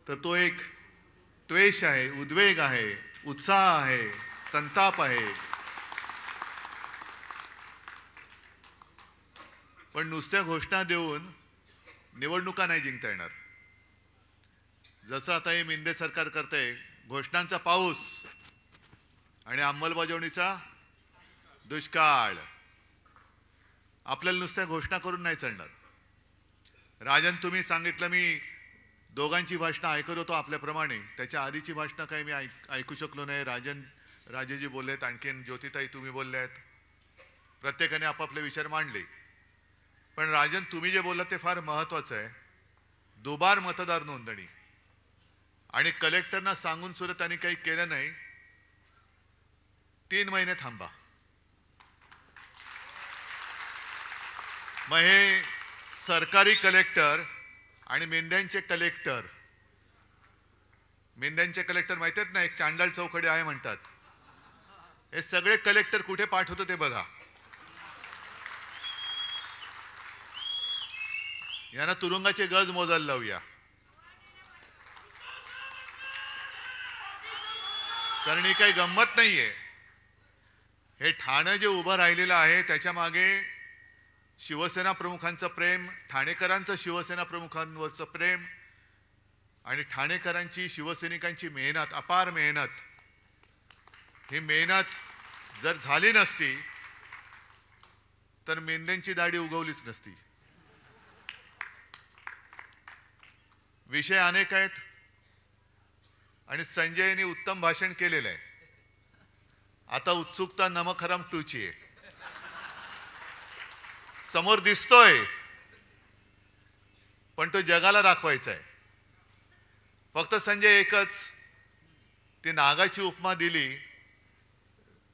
तर तो एक द्वेष आहे, उद्वेग आहे, उत्साह आहे, संताप आहे. पण नुसत्या घोषणा देऊन निवडणुका नाही जिंकता येणार. जसं आता हे मिंदे सरकार करतंय, घोषणांचा पाऊस आणि अंमलबजावणीचा दुष्काळ. आपल्याला नुसत्या घोषणा करून नाही चालणार. राजन, तुम्ही सांगितलं, मी दोघांची भाषणं ऐकत होतो आपल्याप्रमाणे. त्याच्या आधीची भाषणं काही मी ऐकू शकलो नाही. राजेजी बोललेत, आणखीन ज्योतिताई तुम्ही बोलल्यात, प्रत्येकाने आपापले विचार मांडले. पण राजन, तुम्ही जे बोललात ते फार महत्वाचं आहे. दुबार मतदार नोंदणी आणि कलेक्टरना सांगून सुद्धा त्यांनी काही केलं नाही. 3 महिने थांबा. मग हे सरकारी कलेक्टर आणि मेंढ्यांचे कलेक्टर माहिती आहेत ना, एक चांडाळ चौकडे आहे म्हणतात. हे सगळे कलेक्टर कुठे पाठवतो ते बघा. यांना तुरुंगाचे गज मोजायला लावूया. कारण ही काही गंमत नाहीये. हे ठाणे जे उभं राहिलेलं आहे त्याच्या मागे शिवसेना प्रमुखांचं प्रेम, ठाणेकरांचं शिवसेना प्रमुखांवरचं प्रेम आणि ठाणेकरांची शिवसैनिकांची मेहनत, अपार मेहनत. ही मेहनत जर झाली नसती तर मेंढ्यांची दाढी उगवलीच नसती. विषय अनेक आहेत आणि संजयने उत्तम भाषण केलेलं आहे. आता उत्सुकता नमक हराम 2 ची आहे. समोर दिसतोय, पण तो जगाला दाखवायचा आहे. फक्त संजय एकच, ती नागाची उपमा दिली.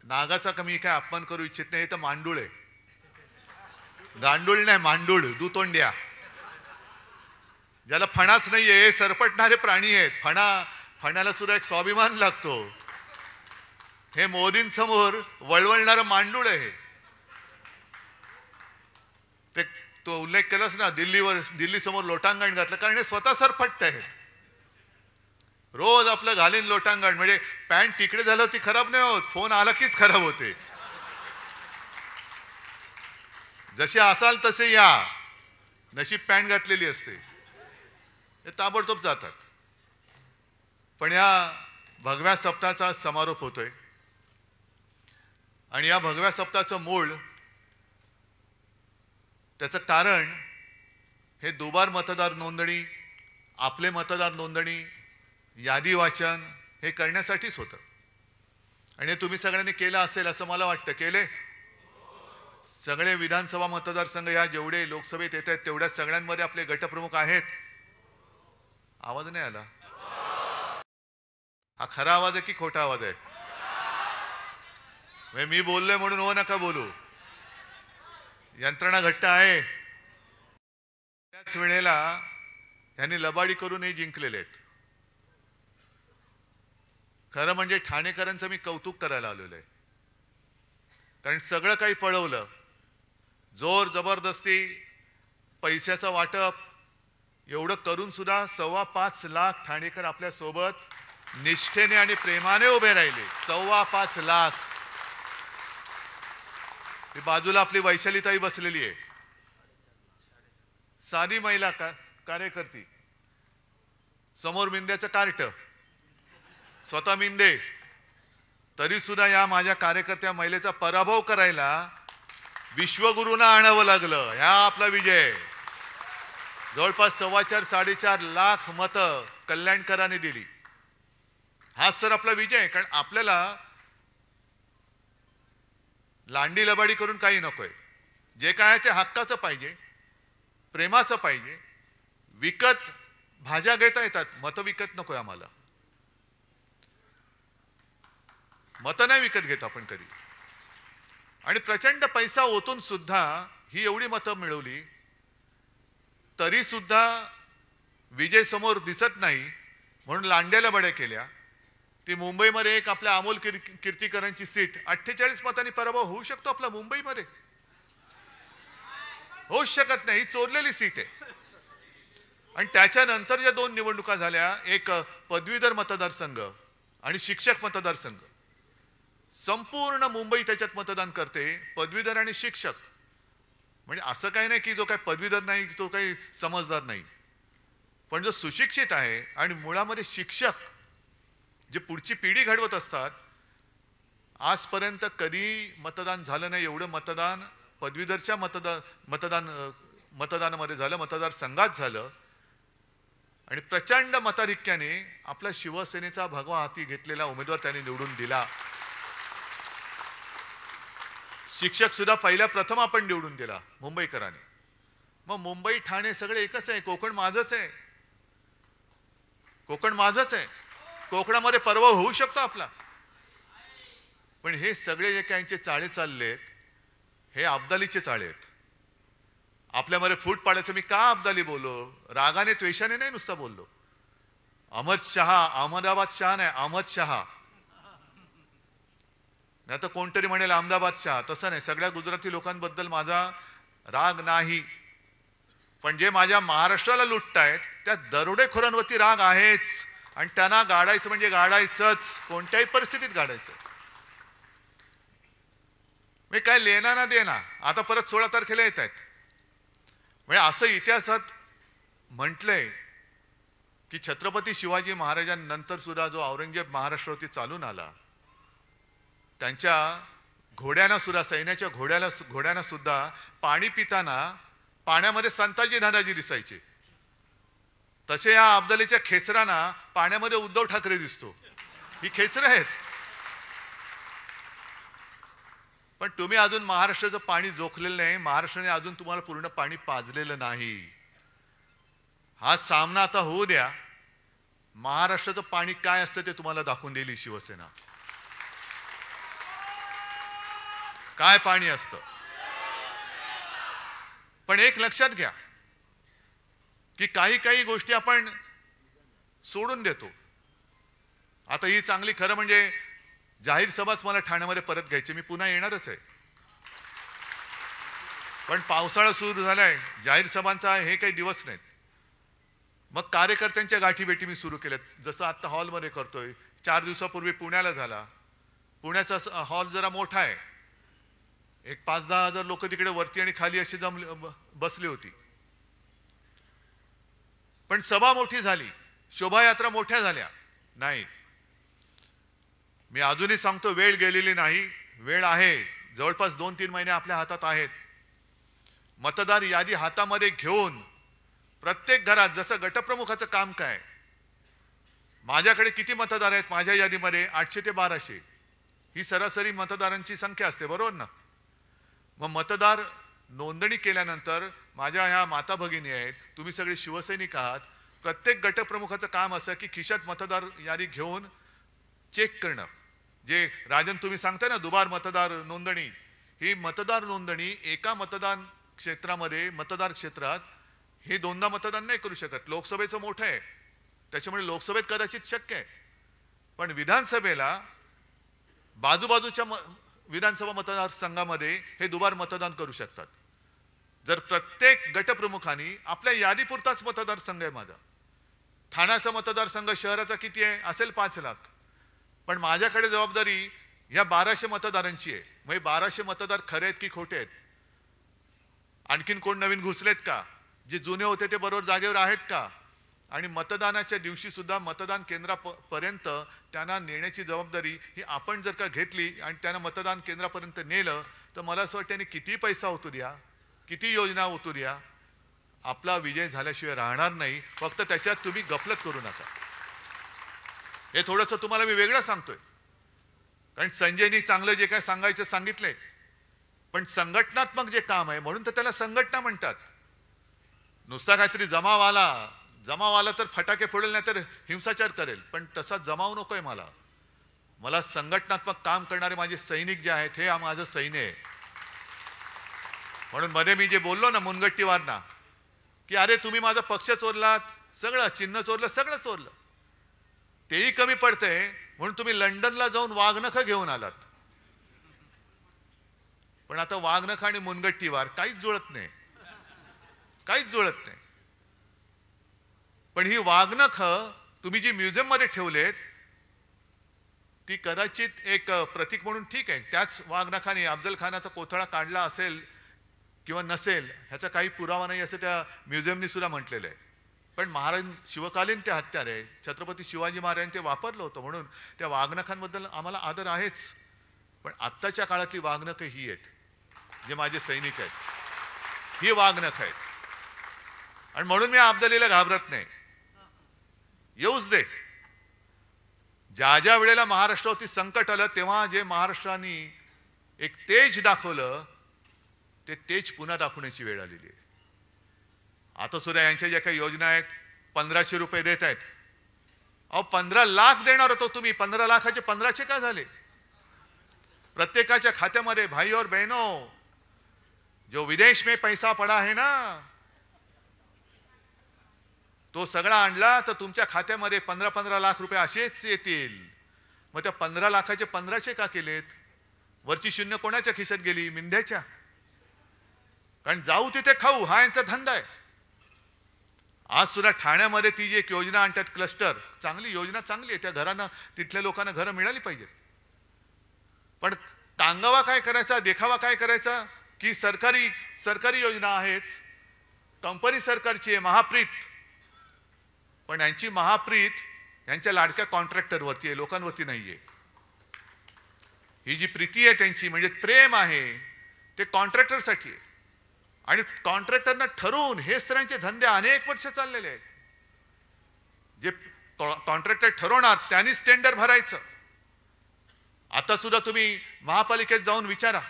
नागाचा कमी काय अपमान करू इच्छित नाही. तर मांडूळ आहे, गांडूळ नाही, मांडूळ, दुतोंड्या, ज्याला फणाच नाहीये. हे सरपटणारे प्राणी आहेत. फणाला सुद्धा एक स्वाभिमान लागतो. हे मोदींसमोर वळवळणारं मांडूळ आहे. ते तो उल्लेख केलास ना, दिल्ली समोर लोटांगण घातलं, कारण हे स्वतः सरपट्ट आहे. रोज आपलं घालीन लोटांगण. म्हणजे पॅन्ट तिकडे झालं ती खराब नाही होत, फोन आला कीच खराब होते. जसे असाल तसे या, नशीब पॅन्ट घातलेली असते. हे ताबडतोब जातात. पण या भगव्या सप्ताहाचा समारोप होतोय आणि या भगव्या सप्ताहाचं मूळ, त्याचं कारण हे दुबार मतदार नोंदणी, आपले मतदार नोंदणी, यादी वाचन हे करण्यासाठीच होतं. आणि तुम्ही सगळ्यांनी केलं असेल असं मला वाटतं. केले? सगळे विधानसभा मतदारसंघ या जेवढे लोकसभेत येत आहेत तेवढ्या सगळ्यांमध्ये आपले गटप्रमुख आहेत. आवाज नाही आला. हा खरा आवाज आहे की खोटा आवाज आहे? मी बोललोय म्हणून हो नका बोलू. यंत्रणा घट्ट आहे. त्याच वेळेला यांनी लबाडी करूनही जिंकलेले आहेत. खरं म्हणजे ठाणेकरांचं मी कौतुक करायला आलेलो आहे. कारण सगळं काही पळवलं, जोर जबरदस्ती, पैशाचं वाटप, एवढं करून सुद्धा 5.25 लाख ठाणेकर आपल्या सोबत निष्ठेने आणि प्रेमाने उभे राहिले. 5.25 लाख. बाजूला आपली वैशालीताई बसलेली आहे, साधी महिला कार्यकर्ती. समोर मिंद्याचं कार्ट, स्वतः मिंदे. तरी सुद्धा या माझ्या कार्यकर्त्या महिलेचा पराभव करायला विश्वगुरूंना आणावं लागलं. ह्या आपला विजय. जवळपास 4.25-4.5 लाख मतं कल्याणकरांनी दिली. हाच सर आपला विजय आहे. कारण आपल्याला लांडी लबाडी करून काही नकोय. जे काय आहे ते हक्काचं पाहिजे, प्रेमाचं पाहिजे. विकत भाज्या घेता येतात, मतं विकत नकोय आम्हाला. मतं नाही विकत घेत आपण कधी. आणि प्रचंड पैसा ओतून सुद्धा ही एवढी मतं मिळवली तरी सुद्धा विजय समोर दिसत नाही म्हणून लांड्याला बड्या केल्या. ती मुंबईमध्ये एक आपल्या अमोल कीर्तीकरांची सीट 48 मतांनी पराभव होऊ शकतो आपला मुंबईमध्ये? होऊच शकत नाही. ही चोरलेली सीट आहे. आणि त्याच्यानंतर ज्या दोन निवडणुका झाल्या, एक पदवीधर मतदारसंघ आणि शिक्षक मतदारसंघ, संपूर्ण मुंबई त्याच्यात मतदान करते, पदवीधर आणि शिक्षक. म्हणजे असं काही नाही की जो काही पदवीधर नाही तो काही समजदार नाही, पण जो सुशिक्षित आहे आणि मुळामध्ये शिक्षक जे पुढची पिढी घडवत असतात, आजपर्यंत कधी मतदान झालं नाही एवढं मतदान पदवीधरच्या मतदानामध्ये झालं, मतदारसंघात झालं. आणि प्रचंड मताधिक्याने आपला शिवसेनेचा भगवा हाती घेतलेला उमेदवार त्यांनी निवडून दिला. शिक्षक सुद्धा पहिल्या प्रथम आपण निवडून दिला मुंबईकरांनी. मग मुंबई ठाणे सगळे एकच आहे, कोकण माझंच आहे, कोकण माझंच आहे, कोकणामध्ये पर्व होऊ शकतो आपला. पण हे सगळे जे काहींचे चाळे चाललेत हे अब्दालीचे चाळे आहेत. आपल्यामध्ये फूट पाडायचं. मी का अब्दाली बोललो? रागाने द्वेषाने नाही, नुसता बोललो. अहमद शहा, अहमदाबाद शहा नाही, अहमद शहा. नाही तर कोणतरी म्हणेल अहमदाबाद शहा. तसं नाही, सगळ्या गुजराती लोकांबद्दल माझा राग नाही, पण जे माझ्या महाराष्ट्राला लुटतायत त्या दरोडेखोरांवरती राग आहेच. आणि त्यांना गाडायचं म्हणजे गाडायचंच, कोणत्याही परिस्थितीत गाडायचं. मी काय लेना ना देना. आता परत 16 तारखेला येत आहेत. म्हणजे असं इतिहासात म्हटलंय की छत्रपती शिवाजी महाराजांनंतर सुद्धा जो औरंगजेब महाराष्ट्रावरती चालून आला, त्यांच्या घोड्यांना सुद्धा, सैन्याच्या घोड्यांना सुद्धा पाणी पिताना पाण्यामध्ये संताजी धनाजी दिसायचे. तसे या अब्दालीच्या खेचरांना पाण्यामध्ये उद्धव ठाकरे दिसतो. ही खेचरं आहेत. पण तुम्ही अजून महाराष्ट्राचं पाणी जोखलेलं नाही, महाराष्ट्राने अजून तुम्हाला पूर्ण पाणी पाजलेलं नाही. हा सामना आता होऊ द्या. महाराष्ट्राचं पाणी काय असतं ते तुम्हाला दाखवून देईल शिवसेना. काय पाणी असतं. पण एक लक्षात घ्या की काही काही गोष्टी आपण सोडून देतो. आता ही चांगली, खरं म्हणजे जाहीर सभाच मला ठाण्यामध्ये परत घ्यायची, मी पुन्हा येणारच आहे. पण पावसाळा सुरू झालाय, जाहीर सभांचा हे काही दिवस नाहीत. मग कार्यकर्त्यांच्या गाठीभेटी मी सुरू केल्यात, जसं आता हॉलमध्ये करतोय. 4 दिवसापूर्वी पुण्याला झाला. पुण्याचा हॉल जरा मोठा आहे, एक 5-10 हजार लोक तिकडे वरती आणि खाली अशी बसली होती. पण सभा मोठी झाली, शोभायात्रा मोठ्या झाल्या नाही. मी अजूनही सांगतो, वेळ गेलेली नाही, वेळ आहे. जवळपास 2-3 महिने आपल्या हातात आहेत. मतदार यादी हातामध्ये घेऊन प्रत्येक घरात, जसं गटप्रमुखाचं काम काय, माझ्याकडे किती मतदार आहेत माझ्या यादीमध्ये? 800 ते 1200 ही सरासरी मतदारांची संख्या असते, बरोबर ना? मग मतदार नोंदणी केल्यानंतर माझ्या ह्या माता भगिनी आहेत, तुम्ही सगळे शिवसैनिक आहात. प्रत्येक गटप्रमुखाचं काम असं की खिशात मतदार यादी घेऊन चेक करणं. जे राजन तुम्ही सांगताय ना दुबार मतदार नोंदणी, ही मतदार नोंदणी एका मतदान क्षेत्रामध्ये, मतदार क्षेत्रात हे 2दा मतदान नाही करू शकत. लोकसभेचं मोठं आहे त्याच्यामुळे लोकसभेत कदाचित शक्य आहे, पण विधानसभेला बाजूबाजूच्या विधानसभा मतदारसंघामध्ये हे दुबार मतदान करू शकतात. जर प्रत्येक गटप्रमुखांनी आपल्या यादीपुरताच मतदारसंघ आहे माझा. ठाण्याचा मतदारसंघ शहराचा किती आहे? असेल 5 लाख. पण माझ्याकडे जबाबदारी या 1200 मतदारांची आहे. म्हणजे 1200 मतदार खरे आहेत की खोटे आहेत? आणखीन कोण नवीन घुसलेत का? जे जुने होते ते बरोबर जागेवर आहेत का? आणि मतदानाच्या दिवशी सुद्धा मतदान केंद्रापर्यंत त्यांना नेण्याची जबाबदारी ही आपण जर का घेतली आणि त्यांना मतदान केंद्रापर्यंत नेलं, तर मला असं वाटतं त्यांनी किती पैसा होतो द्या, किती योजना होतो द्या, आपला विजय झाल्याशिवाय राहणार नाही. फक्त त्याच्यात तुम्ही गफलत करू नका. हे थोडंसं तुम्हाला मी वेगळं सांगतोय, कारण संजयनी चांगलं जे काय सांगायचं सांगितलंय, पण संघटनात्मक जे काम आहे म्हणून तर त्याला संघटना म्हणतात. नुसता काहीतरी जमाव आला तर फटाके फोडेल, नाही तर हिंसाचार करेल, पण तसा जमाव नकोय मला. मला संघटनात्मक काम करणारे माझे सैनिक जे आहेत हे माझं सैन्य आहे. म्हणून मध्ये मी जे बोललो ना मुनगट्टीवारना की अरे तुम्ही माझा पक्ष चोरलात, सगळं चिन्ह चोरलं, सगळं चोरलं, तेही कमी पडतंय म्हणून तुम्ही लंडनला जाऊन वाघनखं घेऊन आलात. पण आता वाघनखं आणि मुनगट्टीवार काहीच जुळत नाही, काहीच जुळत नाही. पण ही वाघनखं तुम्ही जी म्युझियममध्ये ठेवलेत ती कदाचित एक प्रतीक म्हणून ठीक आहे. त्याच वाघनखाने अफजल खानाचा कोथळा काढला असेल किंवा नसेल ह्याचा काही पुरावा नाही असं त्या म्युझियमनी सुद्धा म्हटलेलं आहे. पण महाराज शिवकालीन ते हत्यार आहे, छत्रपती शिवाजी महाराजांनी ते वापरलं होतं, म्हणून त्या वाघनखांबद्दल आम्हाला आदर आहेच. पण आत्ताच्या काळातली वाघनखं ही आहेत जे माझे सैनिक आहेत, ही वाघनख आहेत. आणि म्हणून मी अब्दालीला घाबरत नाही. येऊच दे. ज्या ज्या वेळेला महाराष्ट्रावरती संकट आलं तेव्हा जे महाराष्ट्राने एक तेज दाखवलं ते तेज पुन्हा दाखवण्याची वेळ आलेली आहे. आता सुद्धा यांच्या ज्या काही योजना आहेत 1500 रुपये देत आहेत. अहो 15 लाख देणार होतो तुम्ही, 15 लाखाचे 1500 काय झाले? प्रत्येकाच्या खात्यामध्ये भाई और बहनों, जो विदेश में पैसा पड़ा है ना तो सगळा आणला तर तुमच्या खात्यामध्ये 15-15 लाख रुपये असेच येतील. मग त्या 15 लाखाचे 1500 का केलेत? वरची शून्य कोणाच्या खिशात गेली? मिंढ्याच्या. कारण जाऊ तिथे खाऊ हा यांचा धंदा आहे. आज सुद्धा ठाण्यामध्ये ती जी एक योजना आणतात क्लस्टर, चांगली योजना, चांगली आहे. त्या घरांना तिथल्या लोकांना घरं मिळाली पाहिजेत. पण टांगावा काय करायचा, देखावा काय करायचा की सरकारी योजना आहेच, कंपनी सरकारची आहे, महाप्रीत. पण यांची महाप्रीत यांच्या लाडक्या कॉन्ट्रॅक्टरवरती आहे, लोकांवरती नाहीये. ही जी प्रीती आहे त्यांची म्हणजे प्रेम आहे ते कॉन्ट्रॅक्टरसाठी आहे. आणि कॉन्ट्रॅक्टरना ठरवून हे स्त्रियांचे धंदे अनेक वर्ष चाललेले आहेत. जे कॉन्ट्रॅक्टर ठरवणार त्यांनीच टेंडर भरायचं. आता सुद्धा तुम्ही महापालिकेत जाऊन विचारा,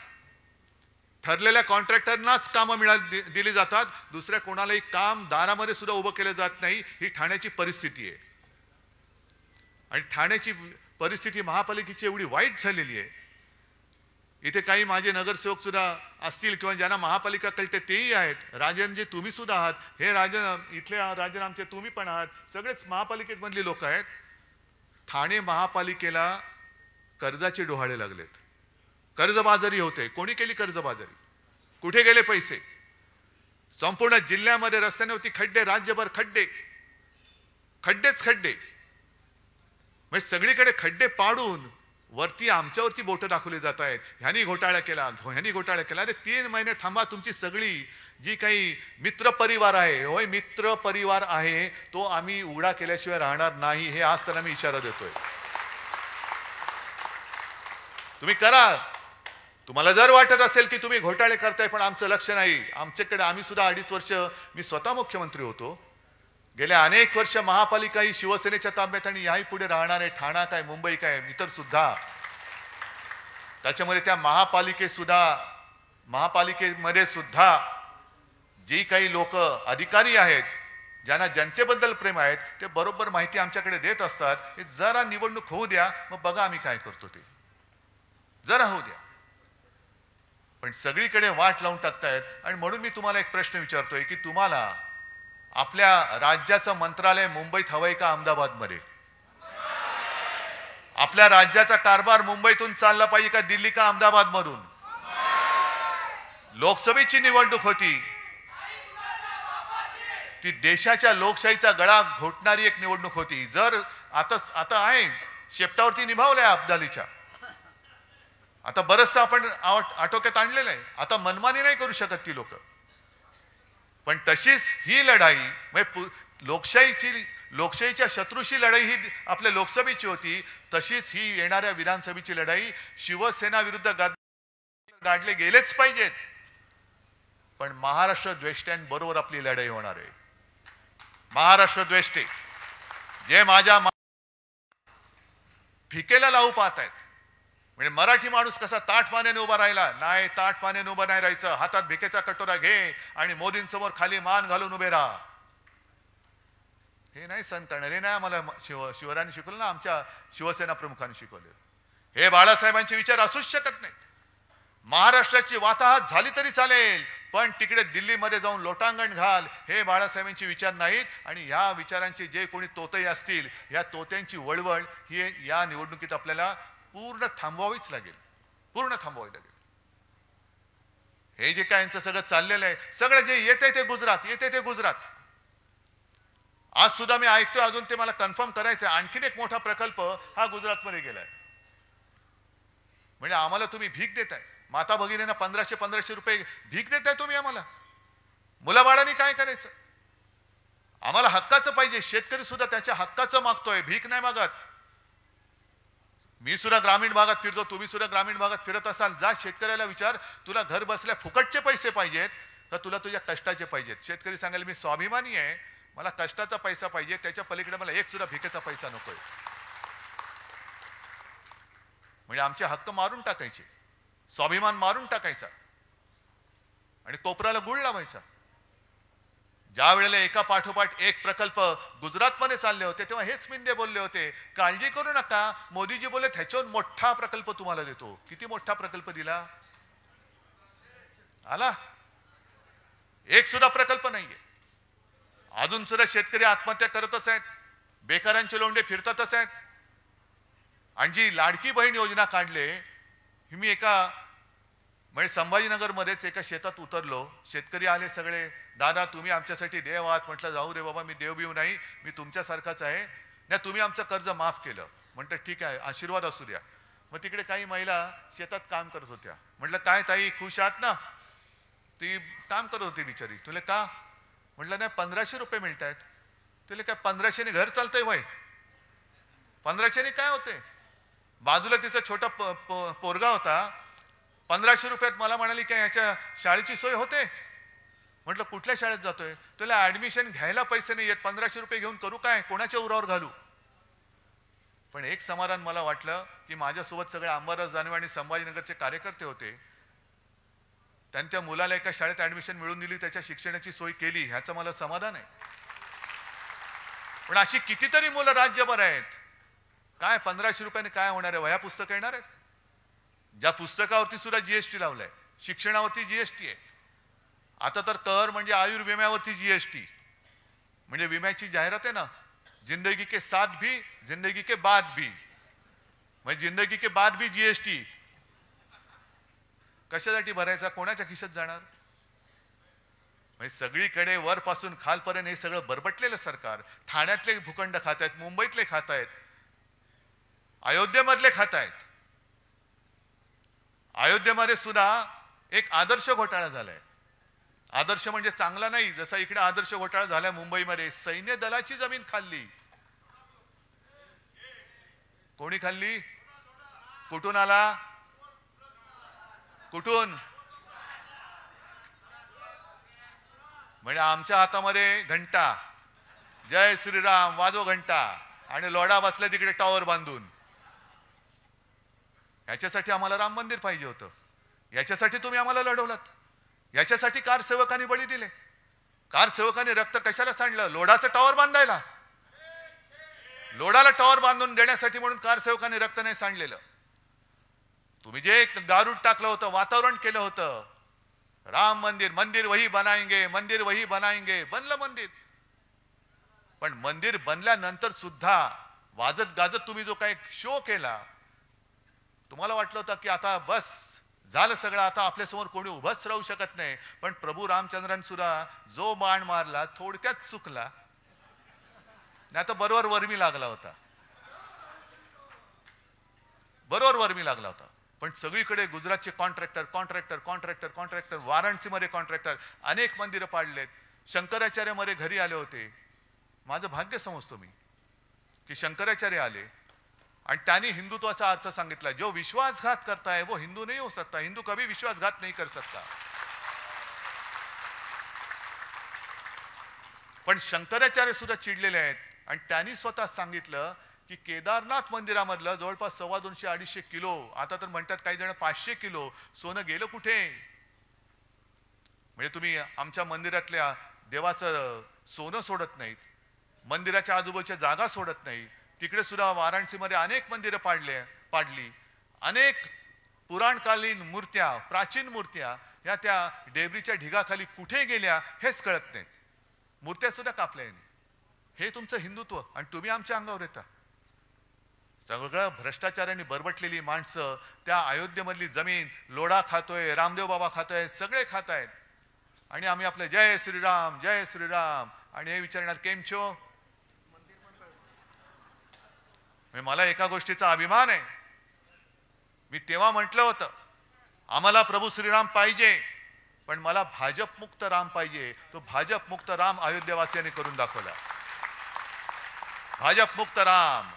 ठरलेल्या कॉन्ट्रॅक्टरनाच कामं दिली जातात, दुसऱ्या कोणालाही काम दारामध्ये सुद्धा उभं केलं जात नाही. ही ठाण्याची परिस्थिती आहे. आणि ठाण्याची परिस्थिती महापालिकेची एवढी वाईट झालेली आहे. इथे काही माझे नगरसेवक सुद्धा असतील किंवा ज्यांना महापालिका कळते तेही आहेत. राजनजी तुम्ही सुद्धा आहात, हे राजन इथले राजन आमचे तुम्ही पण आहात, सगळेच महापालिकेत मधली लोक आहेत. ठाणे महापालिकेला कर्जाचे डोहाळे लागलेत, कर्जबाजारी होते. कोणी केली कर्जबाजारी? कुठे गेले पैसे? संपूर्ण जिल्ह्यामध्ये रस्त्यांवरती खड्डे, राज्यभर खड्डे, खड्डेच खड्डे. म्हणजे सगळीकडे खड्डे पाडून वरती आमच्यावरती बोटं दाखवली जात आहेत. ह्यानी घोटाळा केला, ह्यानी घोटाळा केला. अरे 3 महिने थांबा. तुमची सगळी जी काही मित्र परिवार आहे, होय मित्र परिवार आहे, तो आम्ही उघडा केल्याशिवाय राहणार नाही. हे आज त्यांना मी इशारा देतोय. तुम्ही करा. तुम्हाला जर वाटत असेल की तुम्ही घोटाळे करताय पण आमचं लक्ष नाही, आमच्याकडे आम्ही सुद्धा 2.5 वर्ष मी स्वतः मुख्यमंत्री होतो. गेल्या अनेक वर्ष महापालिका ही शिवसेनेच्या ताब्यात आणि याही पुढे राहणार आहे. ठाणा काय, मुंबई काय, इतर सुद्धा. त्याच्यामध्ये त्या महापालिकेमध्ये सुद्धा जी काही लोक अधिकारी आहेत, ज्यांना जनतेबद्दल प्रेम आहेत, ते बरोबर माहिती आमच्याकडे देत असतात. हे जरा निवडणूक होऊ द्या, मग बघा आम्ही काय करतो ते. जरा होऊ द्या. पण सगळीकडे वाट लावून टाकतायत. आणि म्हणून मी तुम्हाला एक प्रश्न विचारतोय की तुम्हाला आपल्या राज्याचं मंत्रालय मुंबईत हवंय का अहमदाबादमध्ये? आपल्या राज्याचा कारभार मुंबईतून चालला पाहिजे का दिल्ली का अहमदाबाद मधून? लोकसभेची निवडणूक होती, ती देशाच्या लोकशाहीचा गळा घोटणारी एक निवडणूक होती. जर आता आहे शेपटावरती निभावलंय अब्दालीच्या, आता बरंचसं आपण आटोक्यात आणलेलं आहे. आता मनमानी नाही करू शकत ती लोक. पण तशीच ही लढाई म्हणजे लोकशाहीच्या शत्रूशी लढाई ही आपल्या लोकसभेची होती, तशीच ही येणाऱ्या विधानसभेची लढाई शिवसेना विरुद्ध गाडले गेलेच पाहिजेत. पण महाराष्ट्र द्वेष्ट्यांबरोबर आपली लढाई होणार आहे. महाराष्ट्र द्वेष्टे जे माझ्या फिकेला लावू पाहत आहेत. म्हणजे मराठी माणूस कसा ताठ पाण्याने उभा राहिला नाही, ताठ पाण्याने उभं नाही राहायचं. हातात भिकेचा कटोरा घे आणि मोदींसमोर खाली मान घालून उभे राहा. हे नाही सण करणार. हे नाही आम्हाला शिवरायांनी शिकवलं ना, आमच्या शिवसेना प्रमुखांनी शिकवले. हे बाळासाहेबांचे विचार असूच शकत नाही. महाराष्ट्राची वाताहत झाली तरी चालेल, पण तिकडे दिल्लीमध्ये जाऊन लोटांगण घाल, हे बाळासाहेबांचे विचार नाहीत. आणि या विचारांचे जे कोणी तोते असतील, या तोत्यांची वळवळ ही या निवडणुकीत आपल्याला पूर्ण थांबवावीच लागेल, पूर्ण थांबवावी लागेल. हे जे काय यांचं सगळं चाललेलं आहे, सगळं जे येते ते गुजरात, येते ते गुजरात. आज सुद्धा मी ऐकतोय, अजून ते मला कन्फर्म करायचं आहे, आणखीन एक मोठा प्रकल्प हा गुजरातमध्ये गेलाय. म्हणजे आम्हाला तुम्ही भीक देताय, माता भगिनींना 1500 रुपये भीक देताय तुम्ही आम्हाला. मुलाबाळांनी काय करायचं? आम्हाला हक्काचं पाहिजे. शेतकरी सुद्धा त्याच्या हक्काचं मागतोय, भीक नाही मागत. मी सुद्धा ग्रामीण भागात फिरतो, तुम्ही सुद्धा ग्रामीण भागात फिरत असाल, जा शेतकऱ्याला विचार, तुला घर बसल्या फुकटचे पैसे पाहिजेत का तुला तुझ्या कष्टाचे पाहिजेत? शेतकरी सांगेल मी स्वाभिमानी आहे, मला कष्टाचा पैसा पाहिजे, त्याच्या पलीकडे मला एक सुद्धा भिकेचा पैसा नकोय. म्हणजे आमचे हक्क मारून टाकायचे, स्वाभिमान मारून टाकायचा आणि कोपराला गुळ लावायचा. ज्या वेळेला एका पाठोपाठ एक प्रकल्प गुजरातमध्ये चालले होते तेव्हा हेच मिंदे बोलले होते, काळजी करू नका, मोदीजी बोलले त्याच्यावर मोठा प्रकल्प तुम्हाला देतो. किती मोठा प्रकल्प दिला? आला? एक सुद्धा प्रकल्प नाहीये. अजून सुद्धा शेतकरी आत्महत्या करतच आहेत, बेकारांचे लोंढे फिरतातच आहेत. आणि जी लाडकी बहीण योजना काढले, मी एका म्हणजे संभाजीनगरमध्येच एका शेतात उतरलो, शेतकरी आले सगळे, दादा तुम्ही आमच्यासाठी देव आहात. म्हटलं जाऊ रे बाबा, मी देव बिव नाही, मी तुमच्यासारखाच आहे ना, तुम्ही आमचं कर्ज माफ केलं. म्हटलं ठीक आहे, आशीर्वाद असू द्या. मग तिकडे काही महिला शेतात काम करत होत्या. म्हटलं काय ताई खुश आहात ना? ती काम करत होती बिचारी. तुला का? म्हटलं नाही 1500 रुपये मिळत आहेत. तुला काय 1500ने घर चालतंय वय? 1500ने काय होते? बाजूला तिचा छोटा पोरगा होता, 1500 रुपयात मला म्हणाली काय याच्या शाळेची सोय होते? म्हटलं कुठल्या शाळेत जातोय? तुला ऍडमिशन घ्यायला पैसे नाही येत, 1500 रुपये घेऊन करू काय? कोणाच्या उरावर घालू? पण एक समाधान मला वाटलं की माझ्यासोबत सगळे अंबादास दानवे आणि संभाजीनगरचे कार्यकर्ते होते, त्यांच्या मुलाला एका शाळेत ऍडमिशन मिळवून दिली, त्याच्या शिक्षणाची सोय केली, ह्याचं मला समाधान आहे. पण अशी कितीतरी मुलं राज्यभर आहेत. काय 1500 रुपयाने काय होणार आहे? वह्या पुस्तकं येणार आहेत? ज्या पुस्तकावरती सुद्धा जीएसटी लावलाय, शिक्षणावरती जीएसटी आहे. आता तर कर म्हणजे आयुर्विम्यावरती जीएसटी, म्हणजे विम्याची जाहिरात आहे ना, जिंदगी के साथ भी जिंदगी के बाद भी, म्हणजे जिंदगी के बाद भी जीएसटी. कशासाठी भरायचा? कोणाच्या खिशात जाणार? म्हणजे सगळीकडे वरपासून खालपर्यंत हे सगळं बरबटलेलं सरकार. ठाण्यातले भूखंड खात आहेत, मुंबईतले खात आहेत, अयोध्येमधले खात आहेत. अयोध्येमध्ये सुद्धा एक आदर्श घोटाळा झालाय. आदर्श म्हणजे चांगला नाही, जसा इकडे आदर्श घोटाळा झालाय मुंबईमध्ये. सैन्य दलाची जमीन खाल्ली. कोणी खाल्ली? कुठून आला? कुठून? म्हणजे आमच्या हातामध्ये घंटा, जय श्रीराम वाजो घंटा, आणि लोढा बसला तिकडे टॉवर बांधून. याच्यासाठी आम्हाला राम मंदिर पाहिजे होतं, याच्यासाठी तुम्ही आम्हाला लढवलात, याच्यासाठी कारसेवकांनी बळी दिले. कारसेवकांनी रक्त कशाला सांडलं? लोढाचं टॉवर बांधायला. लोढाला टॉवर बांधून देण्यासाठी म्हणून कारसेवकांनी रक्त नाही सांडलेलं. तुम्ही जे गारूड टाकलं होतं, वातावरण केलं होतं, राम मंदिर, मंदिर वही बनाएंगे, मंदिर वही बनाएंगे, बनलं मंदिर. पण मंदिर बनल्यानंतर सुद्धा वाजत गाजत तुम्ही जो काही शो केला, तुम्हाला वाटलं होतं की आता बस झालं सगळं, आता आपल्यासमोर कोणी उभंच राहू शकत नाही. पण प्रभू रामचंद्रांनी सुद्धा जो बाण मारला थोडक्यात चुकला, नाही तर बरोबर वर्मी लागला होता, बरोबर वर्मी लागला होता. पण सगळीकडे गुजरातचे कॉन्ट्रॅक्टर कॉन्ट्रॅक्टर कॉन्ट्रॅक्टर कॉन्ट्रॅक्टर, वाराणसीमध्ये कॉन्ट्रॅक्टर, अनेक मंदिरं पाडलेत. शंकराचार्य मध्ये घरी आले होते. माझं भाग्य समजतो मी की शंकराचार्य आले आणि त्यांनी हिंदुत्वाचा अर्थ सांगितला. जो विश्वासघात करता है वो हिंदू नहीं हो सकता, हिंदू कभी विश्वासघात नहीं कर सकता. पण शंकराचार्य सुद्धा चिडलेले आहेत आणि त्यांनी स्वतः सांगितलं की केदारनाथ मंदिरामधलं जवळपास 250-250 किलो, आता तर म्हणतात काही जण 500 किलो सोनं गेलं कुठे? म्हणजे तुम्ही आमच्या मंदिरातल्या देवाचं सोनं सोडत नाहीत, मंदिराच्या आजूबाजूच्या जागा सोडत नाही. तिकडे सुद्धा वाराणसीमध्ये अनेक मंदिरं पाडली. अनेक पुराणकालीन मूर्त्या, प्राचीन मूर्त्या या त्या डेबरीच्या ढिगाखाली कुठे गेल्या हेच कळत नाही. मूर्त्या सुद्धा कापल्या. हे तुमचं हिंदुत्व आणि तुम्ही आमच्या अंगावर येता. सगळं भ्रष्टाचाराने बरबटलेली माणसं त्या अयोध्येमधली जमीन लोढा खातोय, रामदेव बाबा खातोय, सगळे खात आहेत. आणि आम्ही आपले जय श्रीराम जय श्रीराम आणि हे विचारणार केम छो, मला एका गोष्टीचा अभिमान आहे. मी तेव्हा म्हटलं होतं आम्हाला प्रभू श्रीराम पाहिजे, पण मला भाजप मुक्त राम पाहिजे. तो भाजप मुक्त राम अयोध्येवासियांनी करून दाखवला. भाजप मुक्त राम.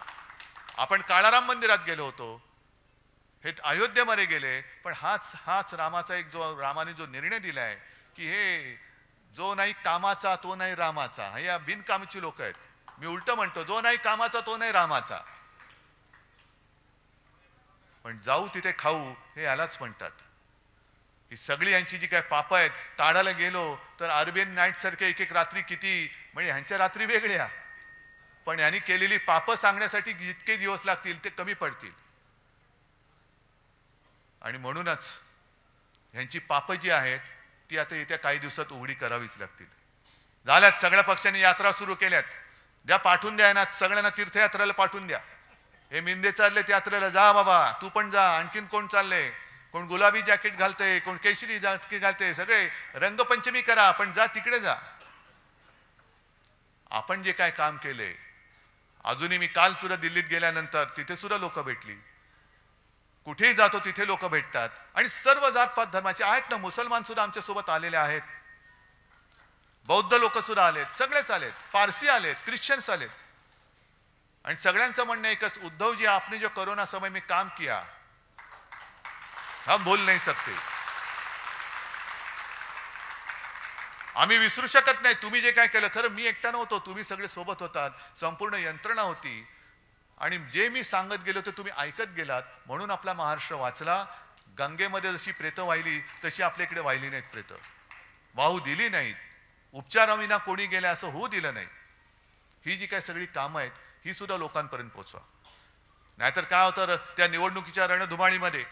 आपण काळाराम मंदिरात गेलो होतो, हे अयोध्येमध्ये गेले, पण हाच रामाचा एक जो रामाने जो निर्णय दिलाय की हे जो नाही कामाचा तो नाही रामाचा. हे या बिनकामाची लोक आहेत. मी उलट म्हणतो, जो नाही कामाचा तो नाही रामाचा. पण जाऊ तिथे खाऊ हे यालाच म्हणतात. ही सगळी यांची जी काय पाप आहेत काढायला गेलो तर अरेबियन नाईट सारखे एक एक रात्री किती, म्हणजे ह्यांच्या रात्री वेगळ्या, पण यांनी केलेली पाप सांगण्यासाठी जितके दिवस लागतील ते कमी पडतील. आणि म्हणूनच ह्यांची पाप जी आहेत ती आता येत्या काही दिवसात उघडी करावीच लागतील. झाल्यात सगळ्या पक्षांनी यात्रा सुरू केल्यात. द्या पाठवून द्या ना, सगळ्यांना तीर्थयात्रेला पाठवून द्या. हे मिंदे चालले यात्रेला, जा बाबा तू पण जा. आणखीन कोण चालले, कोण गुलाबी जॅकेट घालते, कोण केशरी जॅकेट घालते, सगळे रंगपंचमी करा, पण जा तिकडे जा. आपण जे काय काम केले, अजूनही मी काल सुद्धा दिल्लीत गेल्यानंतर तिथे सुद्धा लोक भेटली. कुठेही जातो तिथे लोक भेटतात आणि सर्व जातपात धर्माचे आहेत ना. मुसलमान सुद्धा आमच्या सोबत आलेले आहेत, बौद्ध लोक सुद्धा आलेत, सगळेच आलेत, पारसी आलेत, ख्रिश्चन्स आलेत. आणि सगळ्यांचं म्हणणं एकच, उद्धव जी आपने जो कोरोना समय में काम किया हम भूल नहीं सकते. आम्ही विसरू शकत नाही. तुम्ही जे काय केलं, खरं मी एकटा नव्हतो, तुम्ही सगळे सोबत होतात, संपूर्ण यंत्रणा होती. आणि जे मी सांगत गेलो ते तुम्ही ऐकत गेलात, म्हणून आपला महाराष्ट्र वाचला. गंगेमध्ये जशी प्रेतं वाहिली तशी आपल्या इकडे वाहिली नाहीत प्रेतं, वाहू दिली नाहीत. उपचाराविना कोणी गेले असं होऊ दिलं नाही. ही जी काय सगळी कामं आहेत ही सुद्धा लोकांपर्यंत पोहोचवा. नाहीतर काय होतं, त्या निवडणुकीच्या रणधुमाळीमध्ये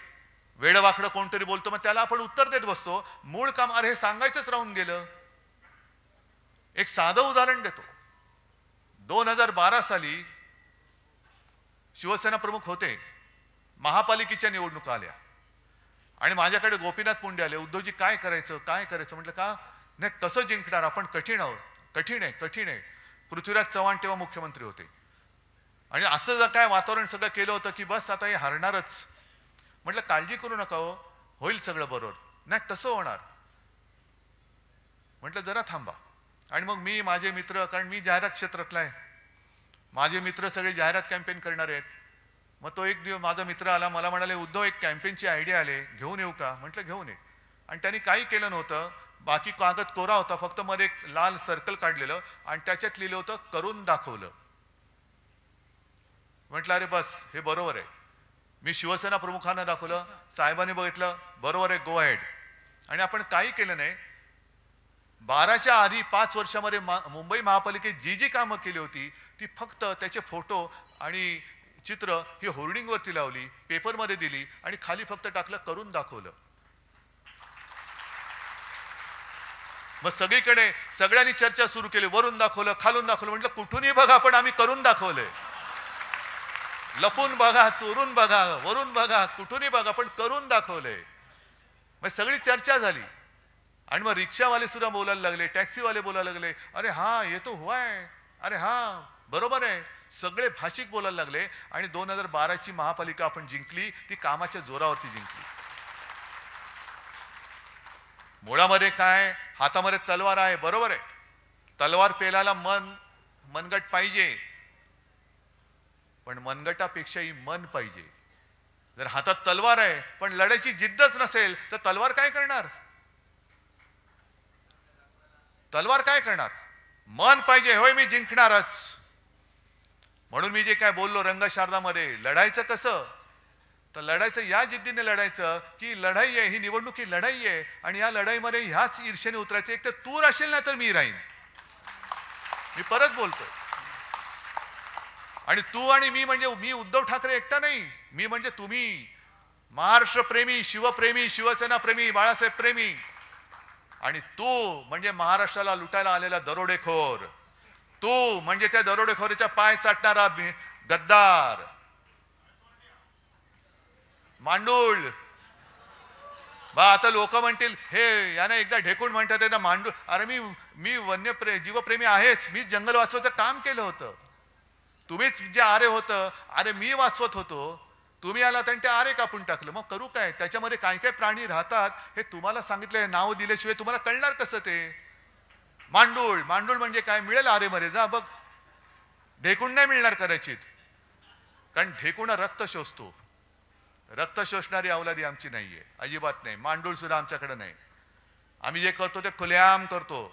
वेडवाकडं कोणतरी बोलतो, मग त्याला आपण उत्तर देत बसतो. मूळ काम अरे हे सांगायचंच राहून गेलं. एक साधं उदाहरण देतो. 2012 साली शिवसेना प्रमुख होते, महापालिकेच्या निवडणुका आल्या आणि माझ्याकडे गोपीनाथ मुंडे आले. उद्धवजी काय करायचं काय करायचं. म्हटलं का नाही, कसं जिंकणार आपण, कठीण आहे. पृथ्वीराज चव्हाण तेव्हा मुख्यमंत्री होते आणि असं जर काय वातावरण सगळं केलं होतं की बस आता हे हारणारच. म्हटलं काळजी करू नका हो, होईल सगळं बरोबर. नाही कसं होणार. म्हटलं जरा थांबा. आणि मग मी, माझे मित्र, कारण मी जाहिरात क्षेत्रातला आहे, माझे मित्र सगळे जाहिरात कॅम्पेन करणार आहेत. मग तो एक दिवस माझा मित्र आला, मला म्हणाले उद्धव एक कॅम्पेनची आयडिया आले, घेऊन येऊ का. म्हटलं घेऊन ये. आणि त्यांनी काही केलं नव्हतं, बाकी कागद कोरा होता, फक्त मध्ये एक लाल सर्कल काढलेलं आणि त्याच्यात लिहिलं होतं करून दाखवलं. म्हटलं अरे बस हे बरोबर आहे. मी शिवसेना प्रमुखांना दाखवलं, साहेबांनी बघितलं, बरोबर आहे, गो अहेड. आणि आपण काही केलं नाही. 12च्या आधी 5 वर्षामध्ये मुंबई महापालिकेत जी जी कामं केली होती ती फक्त त्याचे फोटो आणि चित्र ही होर्डिंगवरती लावली, पेपरमध्ये दिली आणि खाली फक्त टाकलं करून दाखवलं. मग सगळीकडे सगळ्यांनी चर्चा सुरू केली, वरून दाखवलं, खालून दाखवलं. म्हटलं कुठूनही बघा, पण आम्ही करून दाखवलंय. लपून बघा, चोरून बघा, वरून बघा, कुठूनही बघा, पण करून दाखवलंय. मग सगळी चर्चा झाली आणि मग रिक्षावाले सुद्धा बोलायला लागले, टॅक्सीवाले बोलायला लागले, अरे हा ये तो हुआ है, अरे हा बरोबर आहे. सगळे भाषिक बोलायला लागले आणि 2012ची महापालिका आपण जिंकली, ती कामाच्या जोरावरती जिंकली. मुळामध्ये काय, हातामध्ये तलवार आहे, बरोबर आहे. तलवार पेलायला मनगट पाहिजे, पण मनगटापेक्षाही मन पाहिजे. जर हातात तलवार आहे पण लढायची जिद्दच नसेल तर तलवार काय करणार. तलवार काय करणार. मन पाहिजे, होय मी जिंकणारच. म्हणून मी जे काय बोललो रंगशारदामध्ये, लढायचं कसं, तर लढायचं या जिद्दीने लढायचं की लढाई आहे, ही निवडणूक ही लढाई आहे आणि या लढाईमध्ये ह्याच ईर्षेने उतरायचं. एक तर तू राहशील ना तर मी राहीन. मी परत बोलतोय. आणि तू आणि मी म्हणजे मी उद्धव ठाकरे एकटा नाही, मी म्हणजे तुम्ही, महाराष्ट्र प्रेमी, शिवप्रेमी, शिवसेना प्रेमी, बाळासाहेब प्रेमी. आणि तू म्हणजे महाराष्ट्राला लुटायला आलेला दरोडेखोर. तू म्हणजे त्या दरोडेखोरीचा पाय चाटणारा गद्दार, मांडूळ. बा आता लोक म्हणतील हे याने एकदा ढेकून म्हणतात ना मांडूळ. अरे मी जीवप्रेमी आहेच, मी जंगल वाचवायचं काम केलं होतं. तुम्हीच जे आरे होतं, अरे मी वाचवत होतो, तुम्ही आलात आणि ते आरे कापून टाकलं. मग करू काय? त्याच्यामध्ये काय काय प्राणी राहतात हे तुम्हाला सांगितलंय, नाव दिल्याशिवाय तुम्हाला कळणार कसं ते? मांडूळ, मांडूळ म्हणजे काय? मिळेल आरेमध्ये जा बघ. ढेकूण नाही मिळणार कदाचित, कारण ढेकूण रक्त शोषतो. रक्त शोषणारी अवलादी आमची नाहीये, अजिबात नाही. मांडूळ सुद्धा आमच्याकडे नाही. आम्ही जे करतो ते खुलेआम करतो.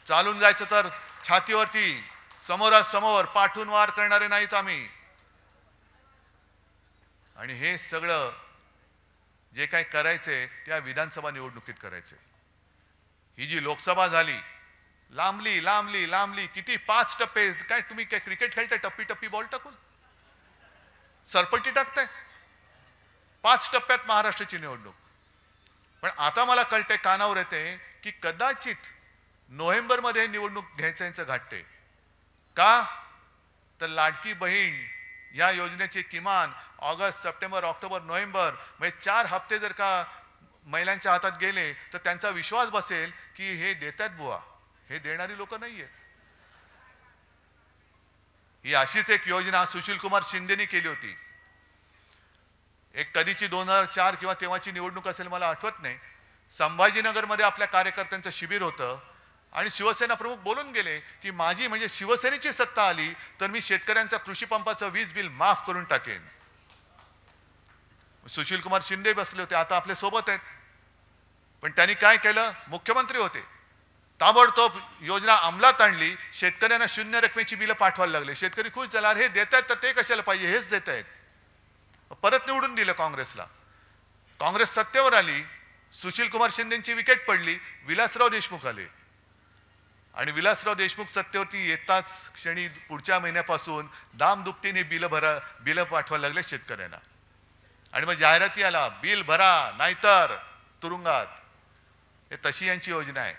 चालून जायचं तर छातीवरती समोरासमोर पाठून वार करणारे नाहीत आम्ही. आणि हे सगळं जे काही करायचंय त्या विधानसभा निवडणुकीत करायचंय. ही जी लोकसभा झाली, लांबली लांबली लांबली, किती 5 टप्पे. काय तुम्ही काय क्रिकेट खेळताय टप्पी टप्पी बॉल टाकून? सरपटी टाकताय? 5 टप्प्यात महाराष्ट्राची निवडणूक. पण आता मला कळतंय, कानावर येते की कदाचित नोव्हेंबरमध्ये निवडणूक घ्यायचं यांचं घाटते. का? तर लाडकी बहीण या योजनेचे किमान ऑगस्ट, सप्टेंबर, ऑक्टोबर, नोव्हेंबर म्हणजे 4 हप्ते जर का महिलांच्या हातात गेले तर त्यांचा विश्वास बसेल की हे देतात बुवा. हे देणारी लोक नाहीये. ही अशीच एक योजना सुशील कुमार शिंदेनी केली होती. एक कधीची 2004 किंवा तेव्हाची निवडणूक असेल, मला आठवत नाही. संभाजीनगरमध्ये आपल्या कार्यकर्त्यांचं शिबिर होतं आणि शिवसेना प्रमुख बोलून गेले की माझी म्हणजे शिवसेनेची सत्ता आली तर मी शेतकऱ्यांचा कृषी पंपाचं वीज बिल माफ करून टाकेन. सुशील कुमार शिंदे बसले होते, आता आपल्या सोबत आहेत. पण त्यांनी काय केलं? मुख्यमंत्री होते, ताबडतोब योजना अंमलात आणली. शेतकऱ्यांना 0 रकमेची बिलं पाठवायला लागले. शेतकरी खुश झाला, हे देत आहेत तर ते कशाला पाहिजे, हेच देत आहेत. परत निवडून दिलं काँग्रेसला. काँग्रेस सत्तेवर आली, सुशील कुमार शिंदेची विकेट पडली, विलासराव देशमुख आले आणि विलासराव देशमुख सत्तेवरती येताच क्षणी पुढच्या महिन्यापासून दामदुपटीने बिलं पाठवायला लागले शेतकऱ्यांना. आणि मग जाहिराती आला, बिल भरा नाहीतर तुरुंगात. हे तशी यांची योजना आहे.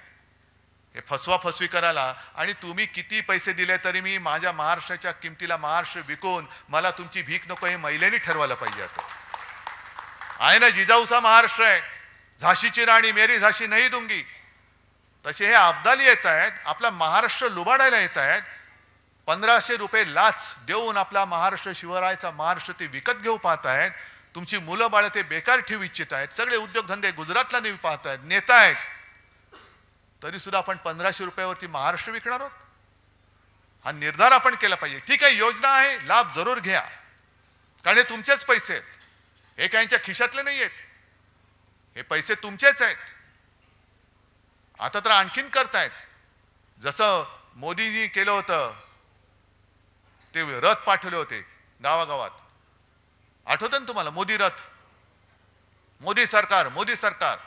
हे फसवी करायला. आणि तुम्ही किती पैसे दिले तरी मी माझ्या महाराष्ट्राच्या किमतीला महाराष्ट्र विकून मला तुमची भीक नको, हे महिलांनी ठरवायला पाहिजे. आता आहे ना, जिजाऊचा महाराष्ट्र आहे, झाशीची राणी मेरी झाशी नाही दूंगी. तसे हे अब्दाली येत आहेत, आपला महाराष्ट्र लुबाडायला येत आहेत. 1500 रुपये लाच देऊन आपला महाराष्ट्र, शिवरायाचा महाराष्ट्र ते विकत घेऊ पाहत आहेत. तुमची मुलं बाळ ते बेकार ठेवू इच्छित आहेत. सगळे उद्योगधंदे गुजरातला नेऊ पाहत आहेत, नेता आहेत. तरी सुद्धा आपण 1500 रुपयावरती महाराष्ट्र विकणार आहोत? हा निर्धार आपण केला पाहिजे. ठीक आहे, योजना आहे, लाभ जरूर घ्या, कारण हे तुमचेच पैसे आहेत. हे काहींच्या खिशातले नाही आहेत, हे पैसे तुमचेच आहेत. आता तर आणखीन करतायत. जसं मोदींनी केलं होतं, ते रथ पाठवले होते गावागावात. आठवतं ना तुम्हाला? मोदी रथ, मोदी सरकार, मोदी सरकार.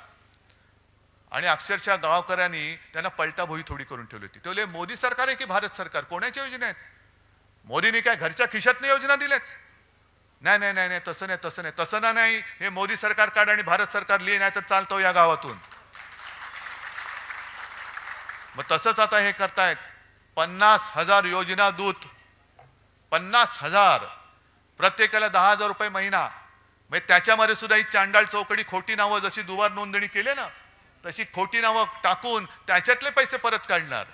आणि अक्षरशः गावकऱ्यांनी त्यांना पलटा भोई थोडी करून ठेवली होती. ते मोदी सरकार आहे की भारत सरकार? कोणाच्या योजना आहेत? मोदींनी काय घरच्या खिशातनं योजना दिल्यात? नाही नाही नाही नाही, तसं नाही, तसं नाही, तसं नाही. हे मोदी सरकार काढ आणि भारत सरकार लिहि, नाही तर चालतो या गावातून. मग तसंच आता हे करतायत. 50,000 योजना दूत, 50,000, प्रत्येकाला 10,000 रुपये महिना. मग त्याच्यामध्ये सुद्धा ही चांडाळ चौकडी खोटी नावं, जशी दुबार नोंदणी केली ना तशी खोटी नावं टाकून त्याच्यातले पैसे परत काढणार.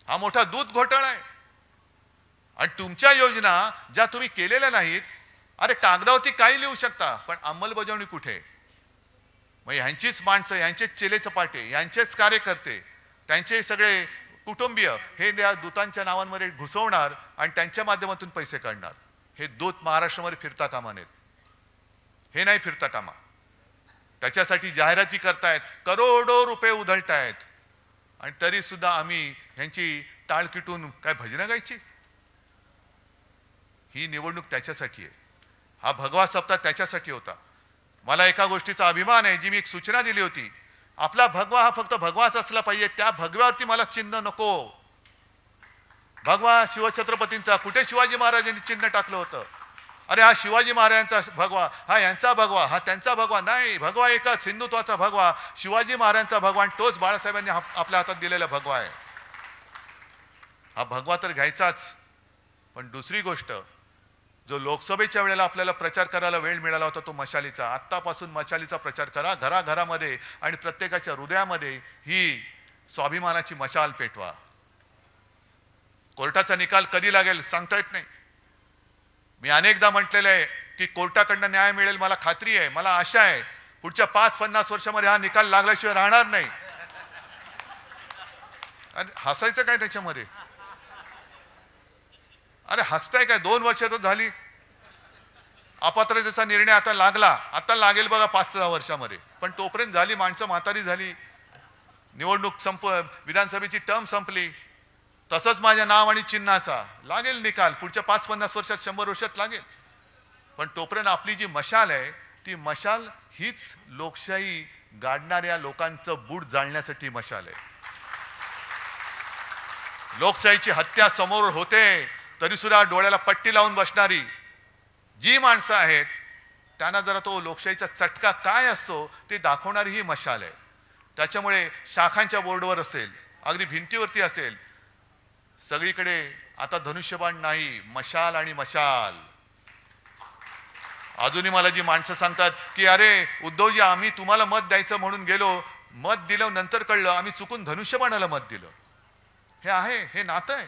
हा मोठा दूध घोटाळा आहे. आणि तुमच्या योजना ज्या तुम्ही केलेल्या नाहीत, अरे कागदावरती काही लिहू शकता, पण अंमलबजावणी कुठे? मग ह्यांचीच माणसं, ह्यांचेच चेले चपाटे, ह्यांचेच कार्यकर्ते, त्यांचे सगळे कुटुंबीय हे या दूतांच्या नावांमध्ये घुसवणार आणि त्यांच्या माध्यमातून पैसे काढणार. हे दूत महाराष्ट्रामध्ये फिरता कामा नयेत. हे नाही फिरता कामा. त्याच्यासाठी जाहिराती करतायत, करोडो रुपये उधळतायत. आणि तरी सुद्धा आम्ही ह्यांची टाळ किटून काय भजनं गायची? ही निवडणूक त्याच्यासाठी आहे. हा भगवा सप्ताह त्याच्यासाठी होता. मला एका गोष्टीचा अभिमान आहे, जी मी एक सूचना दिली होती. आपला भगवा हा फक्त भगवाच असला पाहिजे. त्या भगव्यावरती मला चिन्ह नको. भगवा शिवछत्रपतींचा, कुठे शिवाजी महाराजांनी चिन्ह टाकलं होतं? अरे हा शिवाजी महाराजांचा भगवा, हा यांचा भगवा, हा त्यांचा भगवा नाही. भगवा एकच, हिंदुत्वाचा भगवा, शिवाजी महाराजांचा भगवा. आणि तोच बाळासाहेबांनी आपल्या हातात दिलेला भगवा आहे. हा भगवा तर घ्यायचाच. पण दुसरी गोष्ट, जो लोकसभेच्या वेळेला आपल्याला प्रचार करायला वेळ मिळाला होता तो मशालीचा. आत्तापासून मशालीचा प्रचार करा, घराघरामध्ये आणि प्रत्येकाच्या हृदयामध्ये ही स्वाभिमानाची मशाल पेटवा. कोर्टाचा निकाल कधी लागेल सांगता येत नाही. मी अनेकदा म्हटलेलं आहे की कोर्टाकडनं न्याय मिळेल, मला खात्री आहे, मला आशा आहे. पुढच्या 5-50 वर्षामध्ये हा निकाल लागल्याशिवाय राहणार नाही. आणि हसायचं काय त्याच्यामध्ये? अरे हसताय काय? 2 वर्ष तर झाली. अपात्रतेचा निर्णय आता लागला, आता लागेल बघा 5-6 वर्षामध्ये. पण तोपर्यंत झाली, माणसं म्हातारी झाली, निवडणूक विधानसभेची टर्म संपली. तसंच माझ्या नाव आणि चिन्हाचा लागेल निकाल, पुढच्या 5-50 वर्षात, 100 वर्षात लागेल. पण तोपर्यंत आपली जी मशाल आहे, ती मशाल हीच लोकशाही गाडणाऱ्या लोकांचं बूट जाळण्यासाठी मशाल आहे. लोकशाहीची हत्या समोर होते तरी सुद्धा डोळ्याला पट्टी लावून बसणारी जी माणसं आहेत, त्यांना जरा तो लोकशाहीचा चटका काय असतो ते दाखवणारी ही मशाल आहे. त्याच्यामुळे शाखांच्या बोर्डवर असेल, अगदी भिंतीवरती असेल, सगळीकडे आता धनुष्यबाण नाही, मशाल आणि मशाल. अजूनही मला जी माणसं सांगतात की अरे उद्धवजी, आम्ही तुम्हाला मत द्यायचं म्हणून गेलो, मत दिलं, नंतर कळलं आम्ही चुकून धनुष्यबाणाला मत दिलं. हे आहे, हे नातं आहे,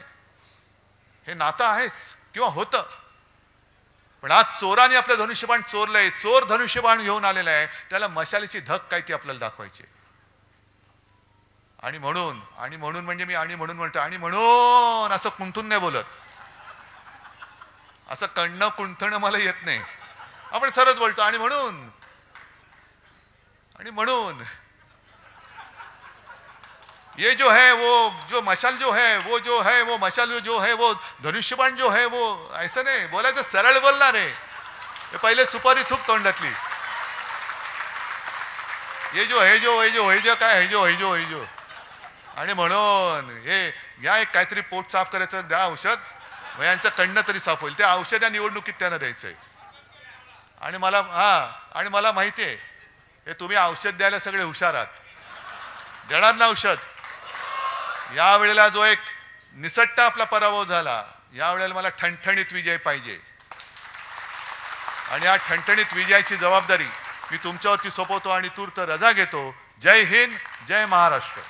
हे नातं आहेच किंवा होतं. पण आज चोराने आपलं धनुष्यबाण चोरलंय, चोर धनुष्यबाण घेऊन आलेला आहे, त्याला मशालीची धक काय ती आपल्याला दाखवायची. आणि म्हणून म्हणजे मी आणि म्हणून म्हणतो, आणि म्हणून असं कुंठून नाही बोलत, असं कणणं कुंठणं मला येत नाही. आपण सरळ बोलतो आणि म्हणून ये जो है वो जो मशाल जो है वो मशाल जो है वो धनुष्यबाण जो है वो, ऐसा नहीं बोलायचं, सरळ बोलणार आहे. हे पहिले सुपारी थूक तोंडातली. ये जो है जो काय है जो. आणि म्हणून हे या एक काहीतरी पोट साफ करायचं द्या औषध, यांचं कडनं तरी साफ होईल. ते औषध या निवडणुकीत त्यांना द्यायचंय. आणि मला माहिती आहे हे तुम्ही औषध द्यायला सगळे हुशार आहात. देणार ना औषध? या वेळेला जो एक निसट्टा आपला पराभव झाला, या वेळेला मला ठणठणीत विजय पाहिजे. आणि या ठणठणीत विजयाची जबाबदारी मी तुमच्यावरती सोपवतो आणि तूर्त रजा घेतो. जय हिंद, जय महाराष्ट्र.